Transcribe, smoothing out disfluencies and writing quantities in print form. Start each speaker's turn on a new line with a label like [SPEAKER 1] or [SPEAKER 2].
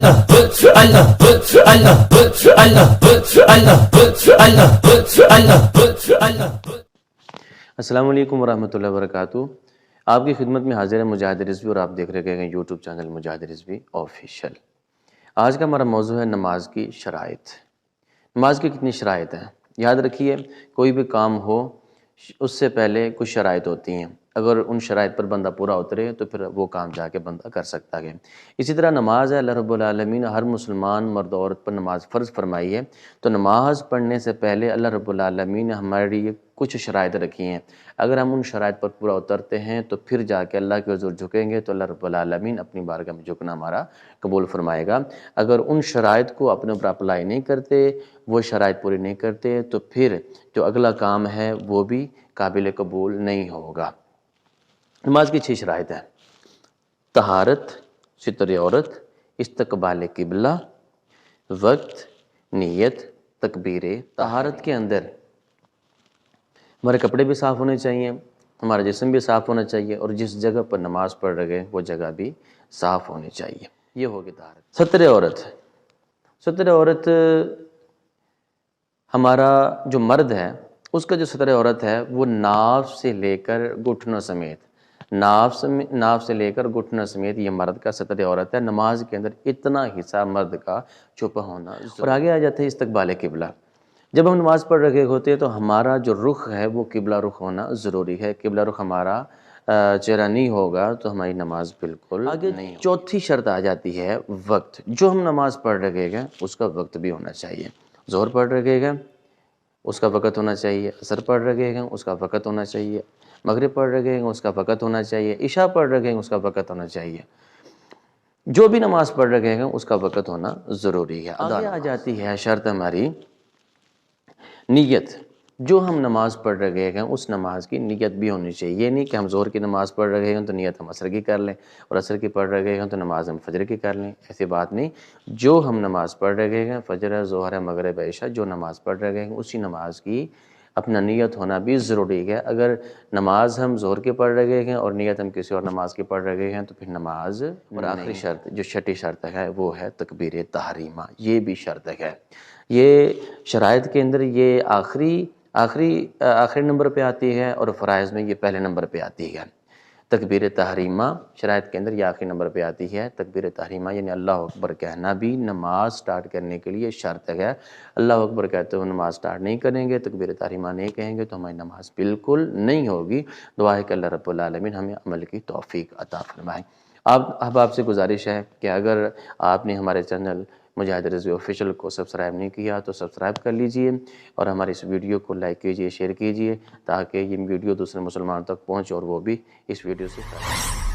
[SPEAKER 1] السلام علیکم ورحمۃ اللہ وبرکاتہ۔ آپ کی خدمت میں حاضر ہے مجاہد رضوی اور آپ دیکھ رہے ہیں یوٹیوب چینل مجاہد رضوی آفیشیل۔ آج کا ہمارا موضوع ہے نماز کی شرائط۔ نماز کی کتنی شرائط ہیں؟ یاد رکھیے، کوئی بھی کام ہو اس سے پہلے کچھ شرائط ہوتی ہیں، اگر ان شرائط پر بندہ پورا اترے تو پھر وہ کام جا کے بندہ کر سکتا ہے۔ اسی طرح نماز ہے، اللہ رب العالمین ہر مسلمان مرد و عورت پر نماز فرض فرمائی ہے، تو نماز پڑھنے سے پہلے اللہ رب العالمین نے ہمارے لیے کچھ شرائط رکھی ہیں۔ اگر ہم ان شرائط پر پورا اترتے ہیں تو پھر جا کے اللہ کے حضور جھکیں گے تو اللہ رب العالمین اپنی بارگاہ میں جھکنا ہمارا قبول فرمائے گا۔ اگر ان شرائط کو اپنے اوپر اپلائی نہیں کرتے، وہ شرائط پوری نہیں کرتے، تو پھر جو اگلا کام ہے وہ بھی قابل قبول نہیں ہوگا۔ نماز کی 6 شرائط ہیں: طہارت، ستر عورت، استقبال قبلہ، وقت، نیت، تکبیر۔ طہارت کے اندر ہمارے کپڑے بھی صاف ہونے چاہیے، ہمارا جسم بھی صاف ہونا چاہیے، اور جس جگہ پر نماز پڑھ رہے ہیں وہ جگہ بھی صاف ہونی چاہیے، یہ ہوگی طہارت۔ ستر عورت، ستر عورت ہمارا جو مرد ہے اس کا جو ستر عورت ہے وہ ناف سے لے کر گھٹنوں سمیت، ناف سے لے کر گھٹنوں سمیت یہ مرد کا ستر عورت ہے۔ نماز کے اندر اتنا حصہ مرد کا چھپا ہونا اور آگے آ جاتے ہیں استقبال قبلہ۔ جب ہم نماز پڑھ رہے ہوتے ہیں تو ہمارا جو رخ ہے وہ قبلہ رخ ہونا ضروری ہے۔ قبلہ رخ ہمارا چہرہ نہیں ہوگا تو ہماری نماز بالکل آگے نہیں ہوگی۔ چوتھی شرط آ جاتی ہے وقت۔ جو ہم نماز پڑھ رہے ہیں اس کا وقت بھی ہونا چاہیے۔ ظہر پڑھ رہے ہیں اس کا وقت ہونا چاہیے، عصر پڑھ رہے ہیں اس کا وقت ہونا چاہیے، مغرب پڑھ رہے ہیں اس کا وقت ہونا چاہیے، عشاء پڑھ رہے ہیں اس کا وقت ہونا چاہیے۔ جو بھی نماز پڑھ رہے ہیں اس کا وقت ہونا ضروری ہے۔ آگے آ جاتی ہے شرط ہماری نیت۔ جو ہم نماز پڑھ رہے ہیں اس نماز کی نیت بھی ہونی چاہیے۔ یہ نہیں کہ ہم ظہر کی نماز پڑھ رہے ہیں تو نیت ہم عصر کی کر لیں، اور عصر کی پڑھ رہے ہیں تو نماز ہم فجر کی کر لیں، ایسی بات نہیں۔ جو ہم نماز پڑھ رہے ہیں، فجر ہے، ظہر ہے، مغرب ہے، عشاء، جو نماز پڑھ رہے ہیں اسی نماز کی اپنا نیت ہونا بھی ضروری ہے۔ اگر نماز ہم ظہر کی پڑھ رہے ہیں اور نیت ہم کسی اور نماز کی پڑھ رہے ہیں تو پھر نماز اور آخری شرط جو چھٹی شرط ہے وہ ہے تکبیر تحریمہ، یہ بھی شرط ہے۔ یہ شرائط کے اندر یہ آخری نمبر پہ آتی ہے اور فرائض میں یہ پہلے نمبر پہ آتی ہے۔ تکبیر تحریمہ شرائط کے اندر یہ آخری نمبر پہ آتی ہے۔ تکبیر تحریمہ یعنی اللہ اکبر کہنا بھی نماز سٹارٹ کرنے کے لیے شرط ہے۔ اللہ اکبر کہتے ہوئے نماز سٹارٹ نہیں کریں گے، تکبیر تحریمہ نہیں کہیں گے تو ہماری نماز بالکل نہیں ہوگی۔ دعا ہے کہ اللہ رب العالمین ہمیں عمل کی توفیق عطا فرمائے۔ آپ سے گزارش ہے کہ اگر آپ نے ہمارے چینل مجاہد رضوی آفیشیل کو سبسکرائب نہیں کیا تو سبسکرائب کر لیجئے، اور ہماری اس ویڈیو کو لائک کیجئے، شیئر کیجئے، تاکہ یہ ویڈیو دوسرے مسلمانوں تک پہنچے اور وہ بھی اس ویڈیو سے فائدہ